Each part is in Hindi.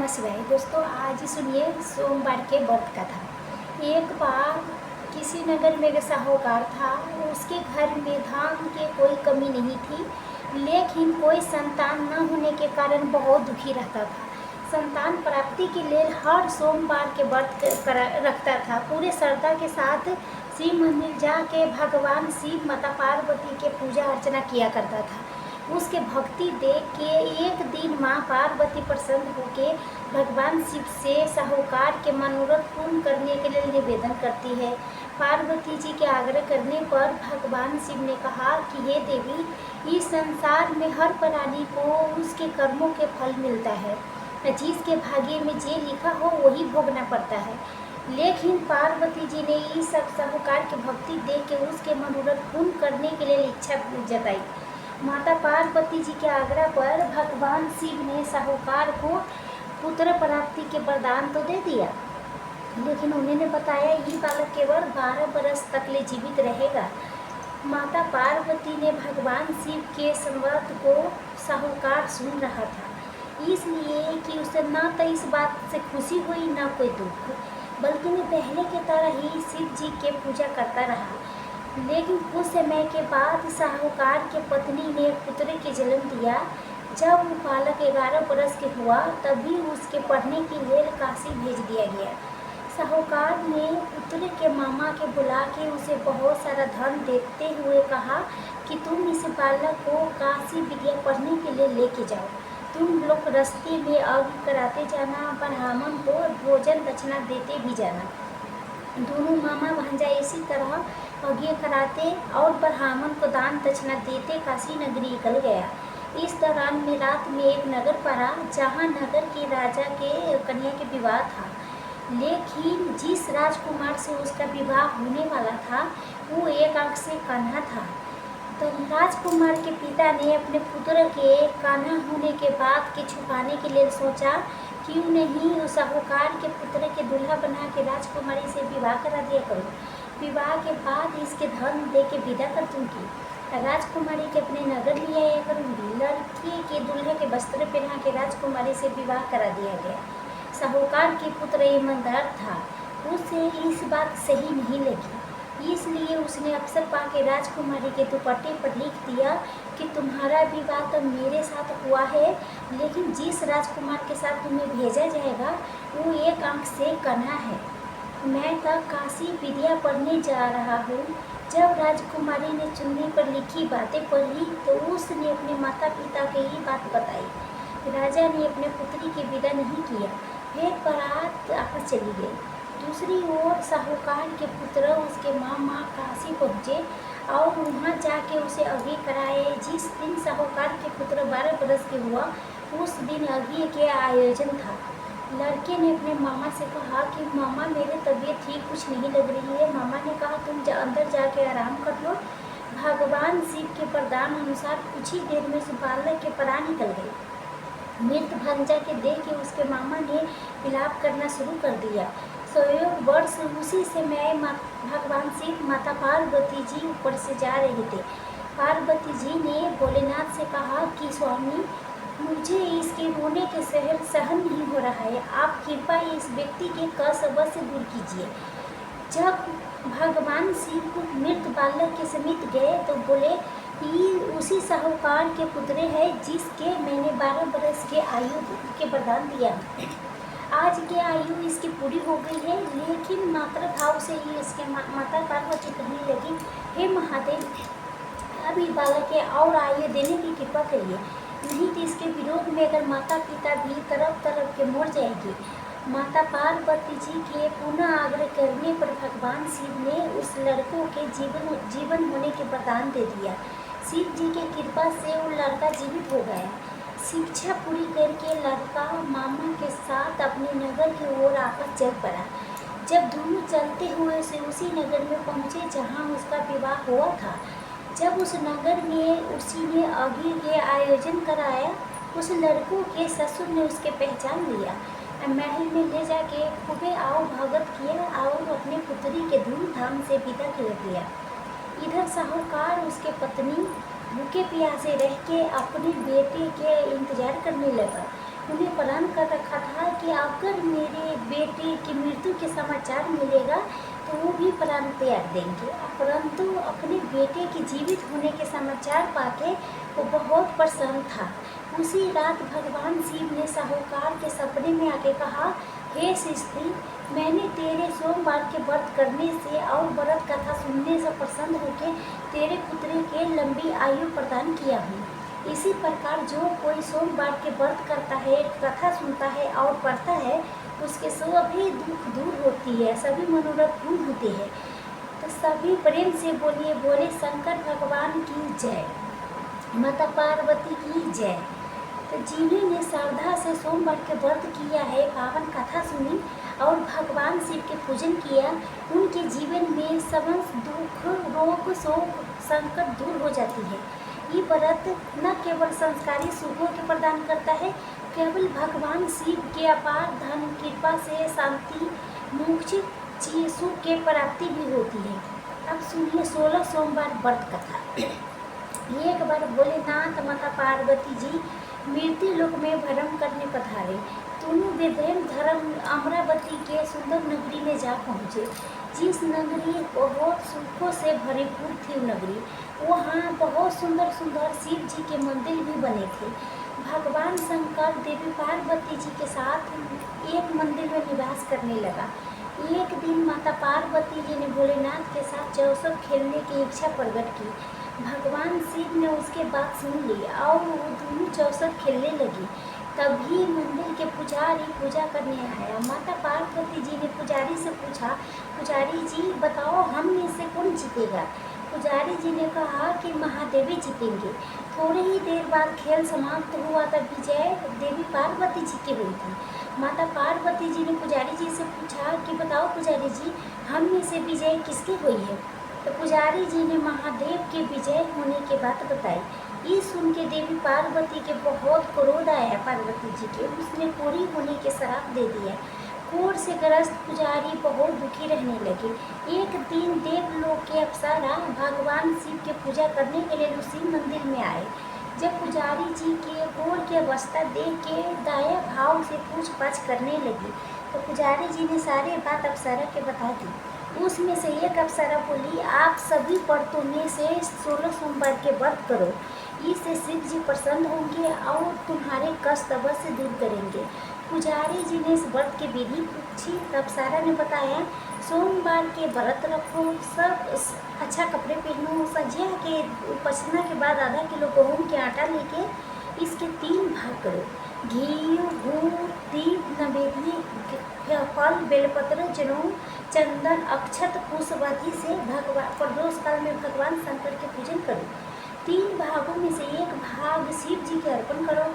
नमः शिवाय। दोस्तों, आज सुनिए सोमवार के व्रत कथा। एक बार किसी नगर में एक साहूकार था। उसके घर में धान की कोई कमी नहीं थी, लेकिन कोई संतान न होने के कारण बहुत दुखी रहता था। संतान प्राप्ति के लिए हर सोमवार के व्रत रखता था। पूरे श्रद्धा के साथ शिव मंदिर जाके भगवान शिव माता पार्वती के पूजा अर्चना किया करता था। उसके भक्ति देख के एक दिन माँ पार्वती प्रसन्न होकर भगवान शिव से साहूकार के मनोरथ पूर्ण करने के लिए निवेदन करती है। पार्वती जी के आग्रह करने पर भगवान शिव ने कहा कि हे देवी, इस संसार में हर प्राणी को उसके कर्मों के फल मिलता है। जिसके भाग्य में जे लिखा हो वही भोगना पड़ता है। लेकिन पार्वती जी ने इस साहूकार की भक्ति देख के उसके मनोरथ पूर्ण करने के लिए इच्छा जताई। माता पार्वती जी के आग्रह पर भगवान शिव ने साहूकार को पुत्र प्राप्ति के वरदान तो दे दिया, लेकिन उन्होंने बताया ये बालक केवल 12 बरस तक ले जीवित रहेगा। माता पार्वती ने भगवान शिव के संवाद को साहूकार सुन रहा था, इसलिए कि उसे न तो इस बात से खुशी हुई न कोई दुख, बल्कि मैं पहले की तरह ही शिव जी के पूजा करता रहा। लेकिन कुछ समय के बाद साहूकार के पत्नी ने पुत्र के जन्म दिया। जब वो बालक 11 बरस के हुआ तभी उसके पढ़ने के लिए काशी भेज दिया गया। साहूकार ने पुत्र के मामा के बुला के उसे बहुत सारा धन देते हुए कहा कि तुम इस बालक को काशी विद्या पढ़ने के लिए लेके जाओ। तुम लोग रास्ते में अग्नि कराते जाना, ब्राह्मण को भोजन दक्षिणा देते भी जाना। दोनों मामा भांजा इसी तरह अग्नि कराते और ब्राह्मण को दान दक्षिणा देते काशी नगरी निकल गया। इस दौरान में रात में एक नगर पड़ा जहाँ नगर के राजा के कन्या के विवाह था, लेकिन जिस राजकुमार से उसका विवाह होने वाला था वो एक आंख से कान्हा था। तो राजकुमार के पिता ने अपने पुत्र के कान्हा होने के बाद के छुपाने के लिए सोचा क्यों नहीं उस साहूकार के पुत्र के दूल्हा बना के राजकुमारी से विवाह करा दिया करूँ। विवाह के बाद इसके धन दे के विदा कर दूँगी। राजकुमारी के अपने नगर ले आया करूँगी। लड़की के दूल्हे के वस्त्र पहना के राजकुमारी से विवाह करा दिया गया। साहूकार के पुत्र ईमानदार था, उसे इस बात सही नहीं लगी, इसलिए उसने अवसर पाके राजकुमारी के दुपट्टे पर लिख दिया कि तुम्हारा विवाह तो मेरे साथ हुआ है, लेकिन जिस राजकुमार के साथ तुम्हें भेजा जाएगा वो एक आंख से कान्हा है। मैं तो काशी विद्या पढ़ने जा रहा हूँ। जब राजकुमारी ने चुन्नी पर लिखी बातें पढ़ी तो उसने अपने माता पिता के ही बात बताई। राजा ने अपने पुत्री की विदा नहीं किया, फिर बारात आकर चली गई। दूसरी ओर साहूकार के पुत्र उसके मामा काशी पहुँचे और वहाँ जाके उसे अग्नि कराए। जिस दिन साहूकार के पुत्र 12 बरस के हुआ उस दिन अग्नि के आयोजन था। लड़के ने अपने मामा से कहा कि मामा मेरी तबीयत ठीक कुछ नहीं लग रही है। मामा ने कहा तुम अंदर जाके आराम कर लो। भगवान शिव के वरदान अनुसार कुछ ही देर में उस बालक के प्राण निकल गए। मृत भांजा के देख के उसके मामा ने विलाप करना शुरू कर दिया। 100 वर्ष उसी समय भगवान शिव माता पार्वती जी ऊपर से जा रहे थे। पार्वती जी ने भोलेनाथ से कहा कि स्वामी, मुझे इसके रोने के सहन नहीं हो रहा है, आप कृपा इस व्यक्ति के कष्ट अवश्य दूर कीजिए। जब भगवान शिव मृत बालक के समीप गए तो बोले ये उसी साहूकार के पुत्र है जिसके मैंने 12 बरस के आयु के वरदान दिया। आज की आयु इसकी पूरी हो गई है, लेकिन मातृ भाव से ही इसके माता पार्वती कहने लगी, हे महादेव, अभी बालक के और आयु देने की कृपा करिए, नहीं तो इसके विरोध में अगर माता पिता भी तरफ तरफ के मर जाएगी। माता पार्वती जी के पुनः आग्रह करने पर भगवान शिव ने उस लड़कों के जीवन होने के वरदान दे दिया। शिव जी के कृपा से वो लड़का जीवित हो गया। शिक्षा पूरी करके लड़का मामा के साथ अपने नगर की ओर आकर चल पड़ा। जब दोनों चलते हुए से उसी नगर में पहुँचे जहाँ उसका विवाह हुआ था। जब उस नगर में उसी ने अग्नि के आयोजन कराया, उस लड़कों के ससुर ने उसके पहचान लिया। महल में ले जाके खूबे आओ भगत किया और अपने पुत्री के धूमधाम से विदा कर दिया। इधर साहूकार उसके पत्नी भूखे प्यासे रह के अपने बेटे के इंतजार करने लगा। उन्हें प्रण कर रखा था कि कि अगर मेरे बेटे की मृत्यु के समाचार मिलेगा तो वो भी प्राण त्याग देंगे, परंतु अपने बेटे के जीवित होने के समाचार पाके वो बहुत प्रसन्न था। उसी रात भगवान शिव ने साहूकार के सपने में आके कहा, हे स्त्री, मैंने तेरे सोमवार के व्रत करने से और व्रत कथा सुनने से प्रसन्न होकर तेरे पुत्र के लंबी आयु प्रदान किया हूँ। इसी प्रकार जो कोई सोमवार के व्रत करता है, कथा सुनता है और पढ़ता है, उसके सभी दुख दूर होती है, सभी मनोरथ पूर्ण होते हैं। तो सभी प्रेम से बोलिए, बोले शंकर भगवान की जय, माता पार्वती की जय। तो जिन्होंने श्रद्धा से सोमवार के व्रत किया है, पावन कथा सुनी और भगवान शिव के पूजन किया, उनके जीवन में समस्त दुख, रोग, शोक, संकट दूर हो जाती है। ये व्रत न केवल संस्कारी सुखों के प्रदान करता है, केवल भगवान शिव के अपार धन कृपा से शांति, मोक्ष, सुख के प्राप्ति भी होती है। अब सुनिए 16 सोमवार व्रत कथा। एक बार भोलेनाथ माता पार्वती जी मृत्यु लोक में भ्रमण करने पधारे। दोनों विभिन्न धर्म अमरावती के सुंदर नगरी में जा पहुँचे, जिस नगरी बहुत सुखों से भरपूर थी। नगरी वहाँ बहुत सुंदर सुंदर शिव जी के मंदिर भी बने थे। भगवान शंकर देवी पार्वती जी के साथ एक मंदिर में निवास करने लगा। एक दिन माता पार्वती जी ने भोलेनाथ के साथ चौसर खेलने की इच्छा प्रकट की। भगवान शिव ने उसके बात सुन ली और वो दोनों चौसर खेलने लगी। तभी मंदिर के पुजारी पूजा करने आया। माता पार्वती जी ने पुजारी से पूछा, पुजारी जी बताओ हम में से कौन जीतेगा? पुजारी जी ने कहा कि महादेवी जीतेंगे। थोड़ी ही देर बाद खेल समाप्त हुआ तब विजय देवी पार्वती जी की हुई थी। माता पार्वती जी ने पुजारी जी से पूछा कि बताओ पुजारी जी, हम में से विजय किसकी हुई है? तो पुजारी जी ने महादेव के विजय होने की बात बताई। ये सुन के देवी पार्वती के बहुत क्रोध आया पार्वती जी के। उसने पूरी होने के श्राप दे दिया। क्रोध से ग्रस्त पुजारी बहुत दुखी रहने लगे। एक दिन देवलोक के अप्सरा भगवान शिव के पूजा करने के लिए उसी मंदिर में आए। जब पुजारी जी के क्रोध की अवस्था देख के दया भाव से पूछताछ करने लगी तो पुजारी जी ने सारी बात अप्सरा के बता दी। उसमें से एक अप्सरा बोली, आप सभी व्रतों में से 16 सोमवार के व्रत करो, इससे शिव जी प्रसन्न होंगे और तुम्हारे कष्ट अवश्य दूर करेंगे। पुजारी जी ने इस व्रत की विधि पूछी। अप्सरा ने बताया, सोमवार के व्रत रखो, सब अच्छा कपड़े पहनो, सजिया के उपासना के बाद आधा किलो गेहूं के आटा लेके इसके 3 भाग करो। घी, गुड़, दीप, नैवेद्य, फल, बेलपत्र, जनेऊ, चंदन, अक्षत, पुष्पादि से भगवान प्रदोष काल में भगवान शंकर के पूजन करो। 3 भागों में से एक भाग शिव जी के अर्पण करो,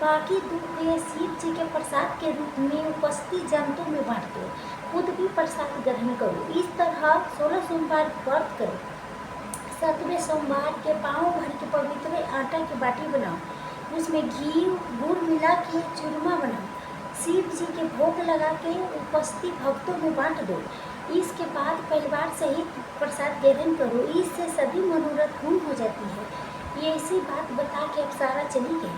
बाकी 2 के शिव जी के प्रसाद के रूप में उपस्थित जनता में बांट दो। खुद भी प्रसाद ग्रहण करो। इस तरह 16 सोमवार व्रत करो। 7वें सोमवार के पाँव भर के पवित्र आटा की बाटी बनाओ, उसमें घी गुड़ मिला के चूरमा बनाओ, शिव जी के भोग लगा के उपस्थित भक्तों में बांट दो। इसके बाद परिवार सहित प्रसाद ग्रहण करो, इससे सभी मनोरथ पूर्ण हो जाती है। ये ऐसी बात बता के अप्सरा चली गई।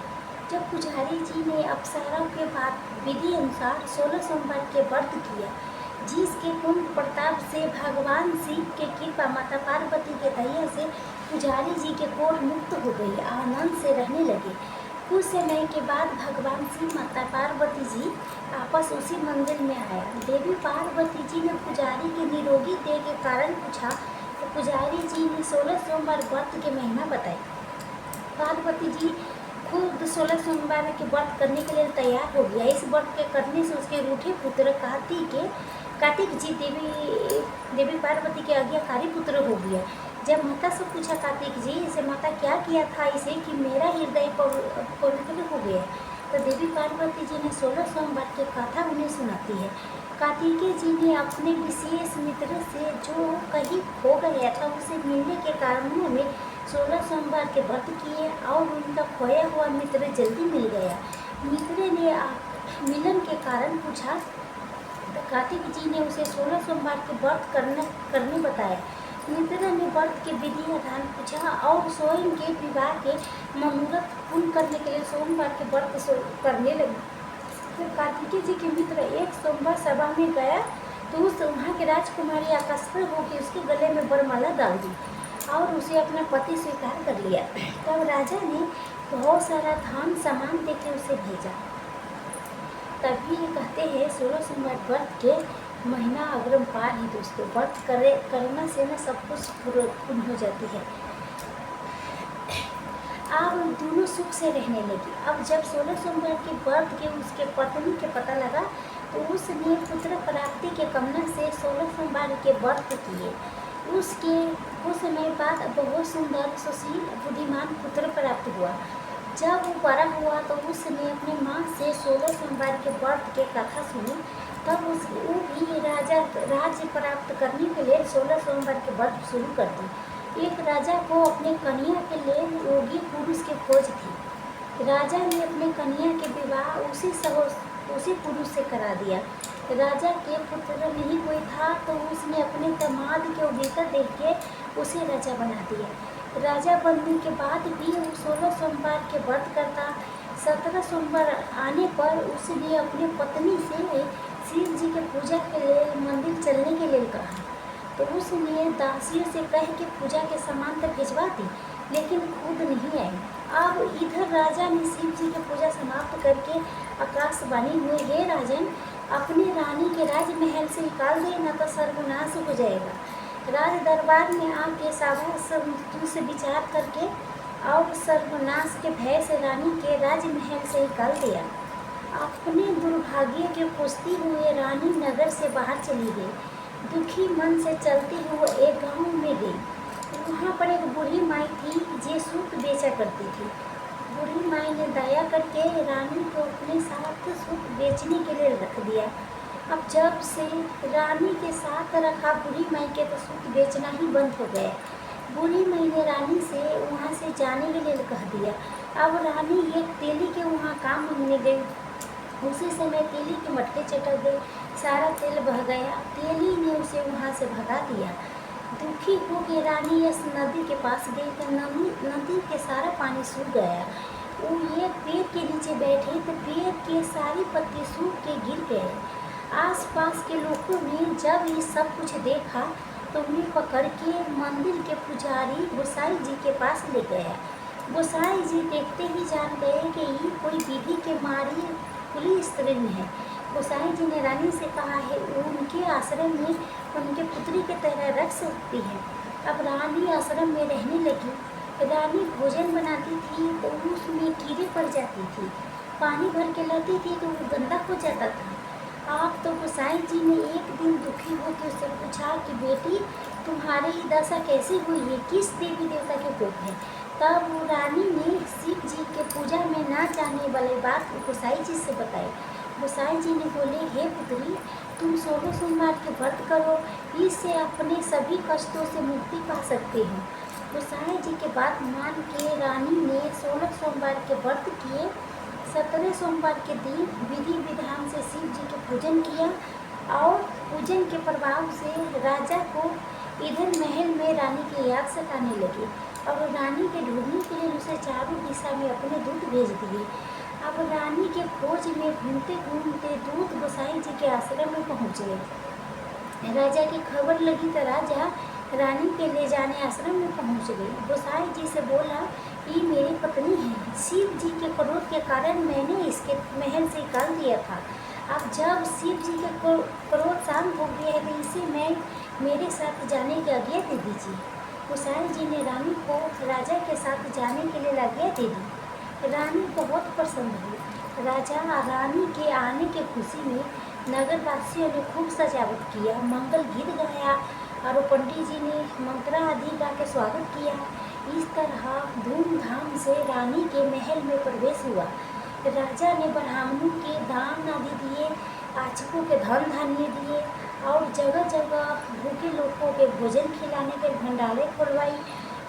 जब पुजारी जी ने अप्सरा के बाद विधि अनुसार 16 सोमवार के व्रत किया, जिसके पुण्य प्रताप से भगवान शिव के कृपा माता पार्वती के दया से पुजारी जी के कोढ़ मुक्त हो गई, आनंद से रहने लगे। कुछ समय के बाद भगवान शिव माता पार्वती जी आपस उसी मंदिर में आया। देवी पार्वती जी ने पुजारी के निरोगी देह के कारण पूछा तो पुजारी जी ने 16 सोमवार व्रत के महिमा बताई। पार्वती जी खुद 16 सोमवार के व्रत करने के लिए तैयार हो गया। इस व्रत के करने से उसके रूठे पुत्र कार्तिक जी देवी पार्वती के आज्ञाकारी पुत्र हो गया। जब माता से पूछा कार्तिक जी से, माता क्या किया था इसे कि मेरा हृदय पवित्र हो गया, तो देवी पार्वती जी ने 16 सोमवार की कथा उन्हें सुनाती है। कार्तिकेय जी ने अपने विशेष मित्र से जो कहीं खो गया था उसे मिलने के कारण उन्होंने 16 सोमवार के व्रत किए और उनका खोया हुआ मित्र जल्दी मिल गया। मित्र ने मिलन के कारण पूछा तो कार्तिक जी ने उसे 16 सोमवार के व्रत करने बताया। मित्र ने व्रत के विधि विधान पूछा और स्वयं के विवाह के मनोरथ पूर्ण करने के लिए सोमवार के व्रत करने लगे। फिर कार्तिक जानकी जी के मित्र एक सोमवार सभा में गया तो उस वहाँ की राजकुमारी आकस्मिक होकर उसके गले में वरमाला डाल दी और उसे अपना पति स्वीकार कर लिया। तब राजा ने बहुत सारा धन सामान देके उसे भेजा। तभी ये कहते हैं 16 सोमवार व्रत के महीना अग्रम पार है दोस्तों। व्रत करना से ना सब कुछ पूर्ण हो जाती है। अब दोनों सुख से रहने लगी। अब जब 16 सोमवार के व्रत के उसके पत्नी के पता लगा तो उसने पुत्र प्राप्ति के कामना से 16 सोमवार के व्रत किए। उसके कुछ समय बाद बहुत सुंदर सुशील बुद्धिमान पुत्र प्राप्त हुआ। जब वो बड़ा हुआ तो उसने अपनी माँ से 16 सोमवार के व्रत के कथा सुनी। तब वो भी राज्य प्राप्त करने के लिए 16 सोमवार के व्रत शुरू कर दी। एक राजा को अपने कन्या के लिए योगी पुरुष की खोज थी। राजा ने अपने कन्या के विवाह उसी पुरुष से करा दिया। राजा के पुत्र नहीं कोई था तो उसने अपने दामाद के योग्यता देख के उसे राजा बना दिया। राजा बनने के बाद भी वो 16 सोमवार के व्रत करता। 17 सोमवार आने पर उसने अपनी पत्नी से शिव जी के पूजा के लिए मंदिर चलने के लिए कहा तो उसने दासियों से कह के पूजा के सामान तक भिजवा दी, लेकिन खुद नहीं आई। अब इधर राजा ने शिव जी की पूजा समाप्त करके आकाशवाणी हुए, हे राजन, अपनी रानी के राजमहल से निकाल दे, न तो सर्वनाश हो जाएगा। राज दरबार में आके सावधानी से विचार करके और सर्वनाश के भय से रानी के राजमहल से निकाल दिया। अपने दुर्भाग्य के कोसती हुए रानी नगर से बाहर चली गई। दुखी मन से चलती हुई एक गांव में गई। वहाँ पर एक बूढ़ी माई थी जो सूत बेचा करती थी। बूढ़ी माई ने दया करके रानी को अपने साथ सूत बेचने के लिए रख दिया। अब जब से रानी के साथ रखा बूढ़ी माई के तो सूत बेचना ही बंद हो गया। बूढ़ी माई ने रानी से वहाँ से जाने के लिए कह दिया। अब रानी एक तेली के वहाँ काम मांगने गई। उसी समय तेली के मटके चटक गए, सारा तेल बह गया। तेली ने उसे वहाँ से भगा दिया। दुखी होकर रानी इस नदी के पास गई तो नदी के सारा पानी सूख गया। वो एक पेड़ के नीचे बैठे तो पेड़ के सारी पत्ते सूख के गिर गए। आसपास के लोगों ने जब ये सब कुछ देखा तो उन्हें पकड़ के मंदिर के पुजारी गोसाई जी के पास ले गया। गोसाई जी देखते ही जान गए कि ये कोई विधि के मारी खुली स्त्री है। गोसाई जी ने रानी से कहा है उनके आश्रम में उनके पुत्री की तरह रख सकती है। अब रानी आश्रम में रहने लगी। रानी भोजन बनाती थी तो उसमें कीड़े पड़ जाती थी। पानी भर के लाती थी तो वो गंदा हो जाता था। आप तो गोसाई जी ने एक दिन दुखी होकर उससे पूछा कि बेटी तुम्हारी दशा कैसे हुई है, किस देवी देवता के कोप है। तब वो रानी ने शिव जी के पूजा में ना जाने वाली बात गोसाई जी से बताई। गोसाई जी ने बोले, हे पुत्री, तुम 16 सोमवार के व्रत करो, इससे अपने सभी कष्टों से मुक्ति पा सकते हो। गोसाई जी के बात मान के रानी ने 16 सोमवार के व्रत किए। 17 सोमवार के दिन विधि विधान से शिव जी के पूजन किया और पूजन के प्रभाव से राजा को इधर महल में रानी की याद सताने लगी। अब रानी के ढूंढने के लिए उसे चारों दिशा में अपने दूत भेज दिए। अब रानी के खोज में घूमते घूमते दूत गोसाई जी के आश्रम में पहुँच गए। राजा की खबर लगी तो राजा रानी के ले जाने आश्रम में पहुँच गई। गोसाई जी से बोला, ये मेरी पत्नी है। शिव जी के क्रोध के कारण मैंने इसके महल से निकाल दिया था। अब जब शिव जी के क्रोध शांत हो गया है तो इसे मेरे साथ जाने की आज्ञा दे दीजिए। गोसाई जी ने रानी को राजा के साथ जाने के लिए आज्ञा दे दी। रानी बहुत प्रसन्न हुई। राजा रानी के आने की खुशी में नगरवासियों ने खूब सजावट किया, मंगल गीत गाया और पंडित जी ने मंत्रा आदि गा के स्वागत किया। इस तरह धूमधाम से रानी के महल में प्रवेश हुआ। राजा ने ब्राह्मणों के दान आदि दिए, याचकों के धन धान्य दिए और जगह जगह भूखे लोगों के भोजन खिलाने के भंडारे खुलवाई।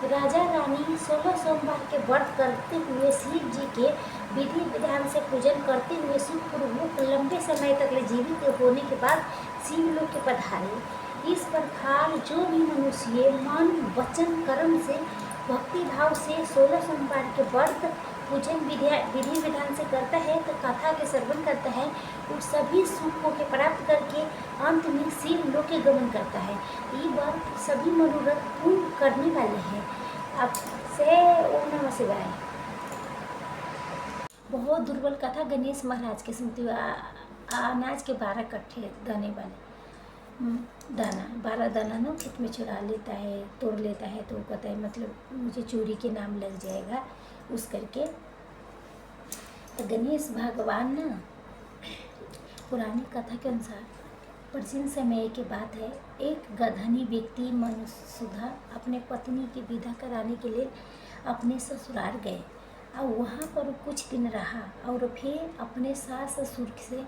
राजा रानी 16 सोमवार के व्रत करते हुए शिव जी के विधि विधान से पूजन करते हुए सुखपूर्वक लंबे समय तक जीवित होने के बाद शिवलोक के पधारे। इस प्रकार जो भी मनुष्य मन वचन कर्म से भक्ति भाव से 16 सोमवार के व्रत पूजन विधि विधान से करता है तो कथा के श्रवण करता है, वो सभी सुखों के प्राप्त करके अंत में शिव लोक के गमन करता है। ये बात सभी मनोरथ पूर्ण करने वाले हैं। अब से ओम नमः शिवाय। बहुत दुर्बल कथा गणेश महाराज की स्मृति। अनाज के 12 कट्ठे दाने वाले दाना 12 दाना ना खेत में चुरा लेता है, तोड़ लेता है, तो कहता है मतलब मुझे चोरी के नाम लग जाएगा उस करके। तो गणेश भगवान ना पुरानी कथा के अनुसार प्राचीन समय की बात है, एक धनी व्यक्ति मनुसुधा अपने पत्नी की विदा कराने के लिए अपने ससुराल गए और वहाँ पर कुछ दिन रहा और फिर अपने सास ससुर से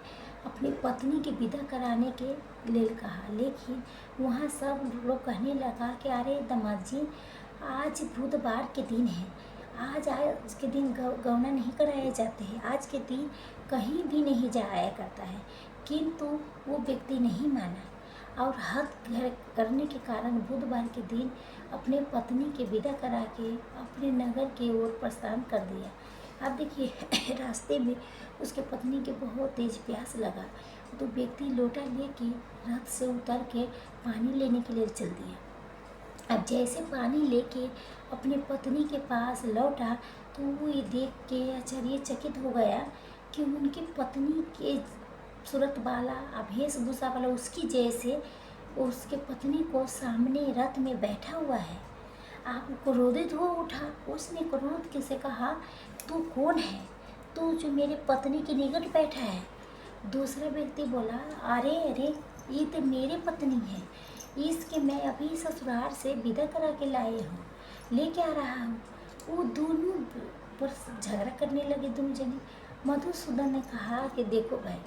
अपनी पत्नी की विदा कराने के लिए कहा। लेकिन वहाँ सब लोग कहने लगा कि अरे दामाद जी, आज बुधवार के दिन है, आज के दिन गौना नहीं कराए जाते हैं, आज के दिन कहीं भी नहीं जाया करता है। किंतु वो व्यक्ति नहीं माना और हद करने के कारण बुधवार के दिन अपने पत्नी के विदा करा के अपने नगर की ओर प्रस्थान कर दिया। अब देखिए रास्ते में उसके पत्नी के बहुत तेज प्यास लगा, तो व्यक्ति लोटा लेके रथ से उतर के पानी लेने के लिए चल दिया। अब जैसे पानी लेके अपने पत्नी के पास लौटा तो वो ये देख के आश्चर्यचकित हो गया कि उनकी पत्नी के सूरत वाला वेशभूषा वाला उसकी जैसे उसके पत्नी को सामने रथ में बैठा हुआ है। आप क्रोधित हो उठा। उसने क्रोध के से कहा, तू कौन है, तू जो मेरे पत्नी के निकट बैठा है? दूसरा व्यक्ति बोला, अरे अरे ये तो मेरे पत्नी है, इसके मैं अभी ससुराल से विदा करा के लाए हूँ, लेके आ रहा हूँ। वो दोनों पर झगड़ा करने लगे दोनों जने। मधुसूदन ने कहा कि देखो भाई,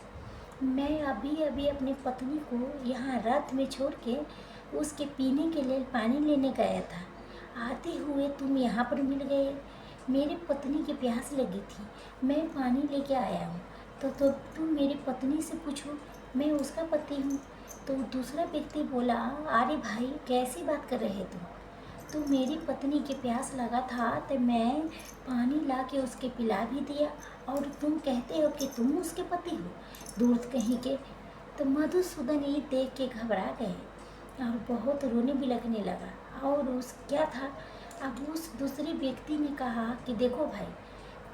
मैं अभी अभी अपनी पत्नी को यहाँ रथ में छोड़ के उसके पीने के लिए पानी लेने गया था, आते हुए तुम यहाँ पर मिल गए। मेरी पत्नी की प्यास लगी थी, मैं पानी लेके आया हूँ, तो तुम मेरी पत्नी से पूछो, मैं उसका पति हूँ। तो दूसरा व्यक्ति बोला, अरे भाई कैसी बात कर रहे तुम मेरी पत्नी की प्यास लगा था तो मैं पानी ला के उसके पिला भी दिया, और तुम कहते हो कि तुम उसके पति हो, दूर कहीं के। तो मधुसूदन ये देख के घबरा गए और बहुत रोने भी लगने लगा। और उस क्या था, अब उस दूसरे व्यक्ति ने कहा कि देखो भाई,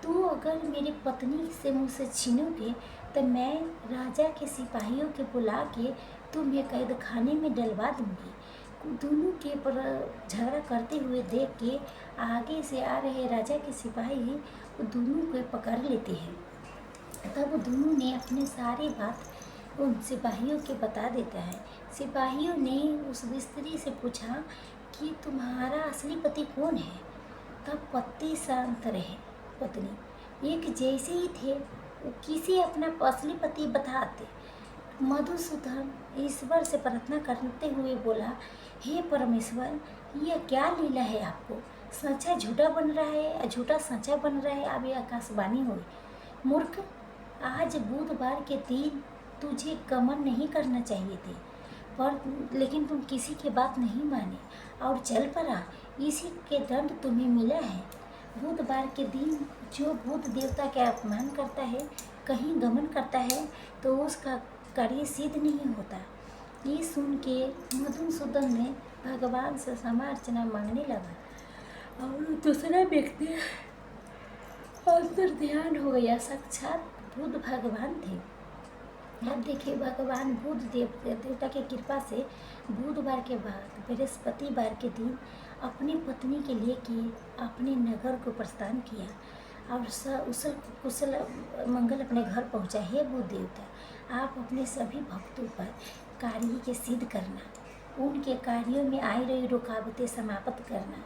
तू अगर मेरी पत्नी से मुझसे छीनोगे तो मैं राजा के सिपाहियों के बुला के तुम्हें कैद खाने में डलवा दूंगी। दोनों के पर झगड़ा करते हुए देख के आगे से आ रहे राजा के सिपाही वो दोनों को पकड़ लेते हैं। तब दोनों ने अपने सारी बात उन सिपाहियों के बता देता है। सिपाहियों ने उस स्त्री से पूछा कि तुम्हारा असली पति कौन है? तब पति शांत रहे, पत्नी एक जैसे ही थे, वो किसी अपना असली पति बताते। मधुसूदन ईश्वर से प्रार्थना करते हुए बोला, हे परमेश्वर, यह क्या लीला है? आपको सच्चा झूठा बन रहा है, झूठा सच्चा बन रहा है। अब ये आकाशवाणी हुई, मूर्ख, आज बुधवार के दिन तुझे गमन नहीं करना चाहिए थे, पर लेकिन तुम किसी की बात नहीं माने और चल पड़ा। इसी के दंड तुम्हें मिला है। बुधवार के दिन जो बुध देवता का अपमान करता है, कहीं गमन करता है, तो उसका कार्य सिद्ध नहीं होता। ये सुन के मधुसूदन ने भगवान से क्षमा अर्चना मांगने लगा और दूसरा व्यक्ति अंतर ध्यान हो गया, साक्षात बुध भगवान थे। अब देखिए, भगवान बुध देवता की कृपा से बुधवार के बाद बृहस्पतिवार के दिन अपनी पत्नी के लिए कि अपने नगर को प्रस्थान किया और कुशल मंगल अपने घर पहुँचा। हे बुध देवता, आप अपने सभी भक्तों पर कार्य के सिद्ध करना, उनके कार्यों में आई रही रुकावटें समाप्त करना,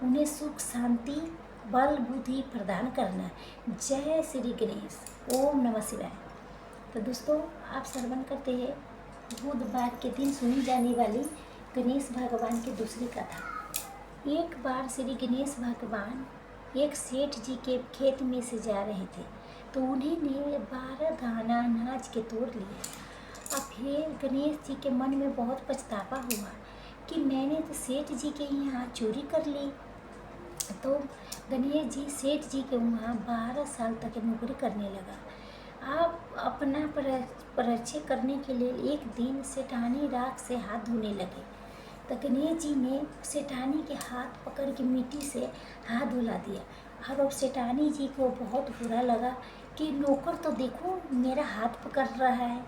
उन्हें सुख शांति बल बुद्धि प्रदान करना। जय श्री गणेश। ओम नमः शिवाय। तो दोस्तों, आप श्रवण करते हैं बुधवार के दिन सुनी जाने वाली गणेश भगवान की दूसरी कथा। एक बार श्री गणेश भगवान एक सेठ जी के खेत में से जा रहे थे, तो उन्हें 12 दाना अनाज के तोड़ लिए। अब फिर गणेश जी के मन में बहुत पछतावा हुआ कि मैंने तो सेठ जी के यहाँ चोरी कर ली। तो गणेश जी सेठ जी के वहाँ 12 साल तक नौकरी करने लगा। आप अपना परिचय करने के लिए एक दिन सेठानी राख से हाथ धोने लगे। तो गणेश जी ने सेठानी के हाथ पकड़ के मिट्टी से हाथ धुला दिया। अब सेठानी जी को बहुत बुरा लगा कि नौकर तो देखो मेरा हाथ पकड़ रहा है।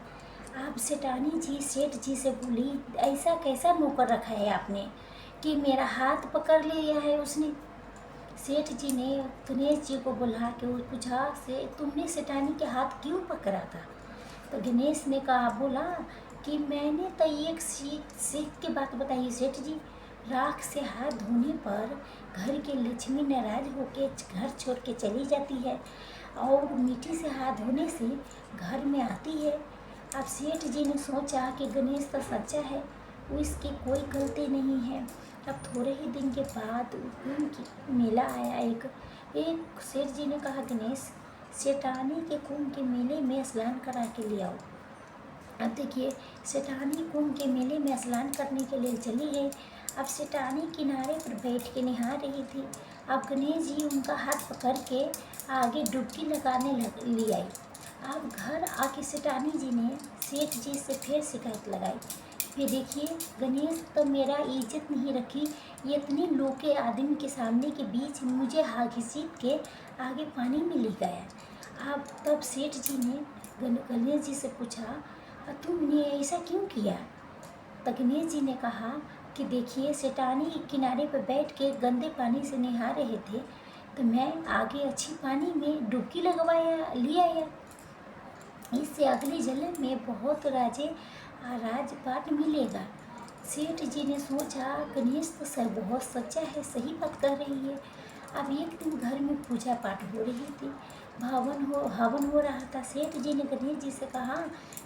अब सेठानी जी सेठ जी से बोली, ऐसा कैसा नौकर रखा है आपने कि मेरा हाथ पकड़ लिया है उसने। सेठ जी ने गणेश जी को बुला के पूछा से तुमने सेठानी के हाथ क्यों पकड़ा था। तो गणेश ने कहा बोला कि मैंने तो एक सीख की बात बताई सेठ जी, राख से हाथ धोने पर घर की लक्ष्मी नाराज होकर घर छोड़ के चली जाती है और मिट्टी से हाथ धोने से घर में आती है। अब सेठ जी ने सोचा कि गणेश तो सच्चा है, उसकी कोई गलती नहीं है। अब थोड़े ही दिन के बाद कुंभ की मेला आया। एक सेठ जी ने कहा गणेश सेठानी के कुंभ के मेले में स्नान करा के ले आओ। अब देखिए सेठानी कुंभ के मेले में स्नान करने के लिए चली गई। अब सेठानी किनारे पर बैठ के नहा रही थी। अब गणेश जी उनका हाथ पकड़ के आगे डुबकी लगाने ले आई। अब घर आके सेठानी जी ने सेठ जी से फिर शिकायत लगाई। फिर देखिए गणेश तो मेरा इज्जत नहीं रखी, इतने लोग के आदमी के सामने के बीच मुझे घसीट के आगे पानी में ले गया। अब तब सेठ जी ने गणेश जी से पूछा तुमने ऐसा क्यों किया। तो गणेश जी ने कहा कि देखिए सेठानी किनारे पर बैठ के गंदे पानी से नहा रहे थे तो मैं आगे अच्छी पानी में डुबकी लगवाया ले आया। इससे अगले जन्म में बहुत राजपाट मिलेगा। सेठ जी ने सोचा गणेश तो सर बहुत सच्चा है, सही बात कर रही है। अब एक दिन घर में पूजा पाठ हो रही थी, हवन हो रहा था। सेठ जी ने गणेश जी से कहा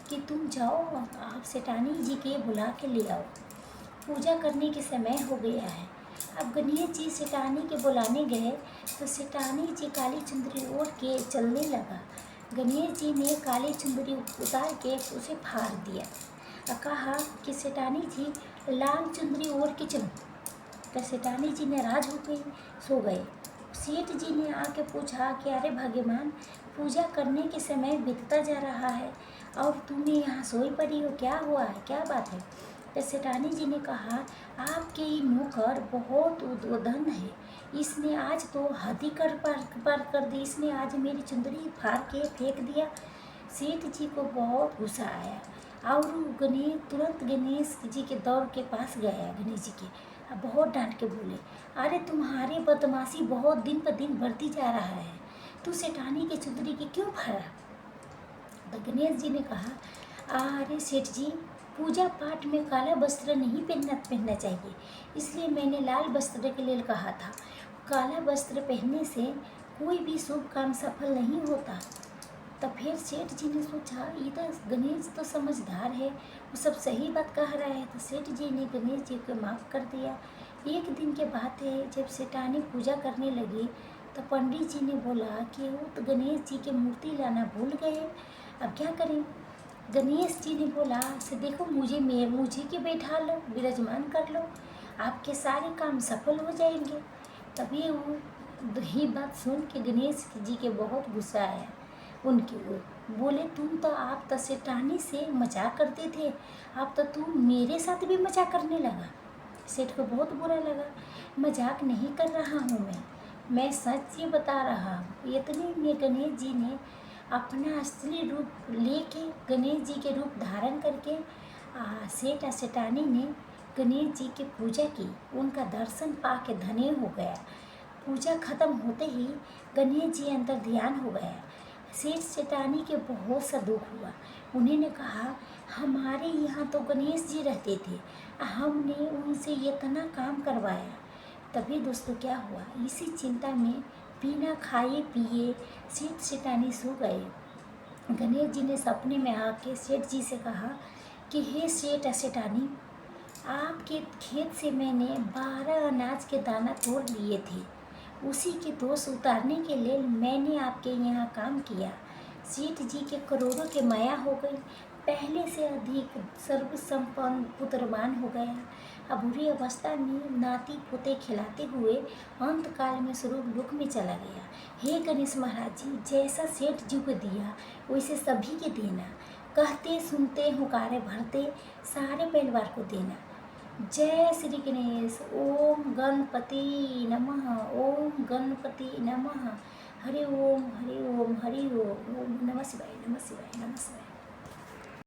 कि तुम जाओ आप सेठानी जी के बुला के ले आओ, पूजा करने के समय हो गया है। अब गणेश जी सेठानी के बुलाने गए तो सेठानी जी काली चुंदरी ओढ़ के चलने लगा। गणेश जी ने काली चुंदरी उतार के उसे फाड़ दिया और कहा कि सेठानी जी लाल चुंदरी ओढ़ के चलो। तो सेठानी जी नाराज हो गई, सो गए। सेठ जी ने आके पूछा कि अरे भगवान पूजा करने के समय बीतता जा रहा है और तुम्हें यहाँ सोई पड़ी हो, क्या हुआ है, क्या बात है। तो सेठानी जी ने कहा आपके ये नौकर बहुत उद्वदन है, इसने आज तो हद ही पार कर दी, इसने आज मेरी चुंदरी फाड़ के फेंक दिया। सेठ जी को बहुत गुस्सा आया और तुरंत गणेश जी के दौड़ के पास गया गणेश जी के, अब बहुत डांट के बोले अरे तुम्हारी बदमाशी बहुत दिन पर दिन बढ़ती जा रहा है, तू सेठानी की चुंदरी की क्यों फाड़ा। तो गणेश जी ने कहा अरे सेठ जी पूजा पाठ में काला वस्त्र नहीं पहनना चाहिए, इसलिए मैंने लाल वस्त्र के लिए कहा था। काला वस्त्र पहनने से कोई भी शुभ काम सफल नहीं होता। तो फिर सेठ जी ने सोचा ये तो गणेश तो समझदार है, वो सब सही बात कह रहा है। तो सेठ जी ने गणेश जी को माफ़ कर दिया। एक दिन के बात है जब सेठानी पूजा करने लगी तो पंडित जी ने बोला कि वो तो गणेश जी की मूर्ति लाना भूल गए, अब क्या करें। गणेश जी ने बोला से देखो मुझे के बैठा लो, विराजमान कर लो, आपके सारे काम सफल हो जाएंगे। तभी वो ही बात सुन के गणेश जी के बहुत गुस्सा आया उनके ओर। बोले आप तो सेठानी से मजाक करते थे, अब तो तुम मेरे साथ भी मजाक करने लगा। सेठ को बहुत बुरा लगा, मजाक नहीं कर रहा हूँ मैं सच ये बता रहा हूँ। इतने में गणेश जी ने अपना असली रूप लेके गणेश जी के रूप धारण करके सेठानी ने गणेश जी की पूजा की, उनका दर्शन पा के धन्य हो गया। पूजा खत्म होते ही गणेश जी अंदर ध्यान हो गया। सेठानी के बहुत सा दुख हुआ, उन्होंने कहा हमारे यहाँ तो गणेश जी रहते थे, हमने उनसे इतना काम करवाया। तभी दोस्तों क्या हुआ, इसी चिंता में बिना खाए पिए सेठानी सो गए। गणेश जी ने सपने में आके सेठ जी से कहा कि हे सेठानी आपके खेत से मैंने 12 अनाज के दाना तोड़ लिए थे, उसी के दोष उतारने के लिए मैंने आपके यहाँ काम किया। सेठ जी के करोड़ों के माया हो गई, पहले से अधिक सर्वसंपन्न पुत्रवान हो गया। अब बुरी अवस्था में नाती पोते खिलाते हुए अंत काल में स्वरूप लोक में चला गया। हे गणेश महाराज जी, जैसा सेठ जी को दिया वैसे सभी के देना। कहते सुनते हुकारे भरते सारे परिवार को देना। जय श्री गणेश। ओम गणपति नमः। ओम गणपति नमः। हरि ओम हरि ओम हरि ओम। ओम नमः शिवाय नमः शिवाय नमः शिवाय।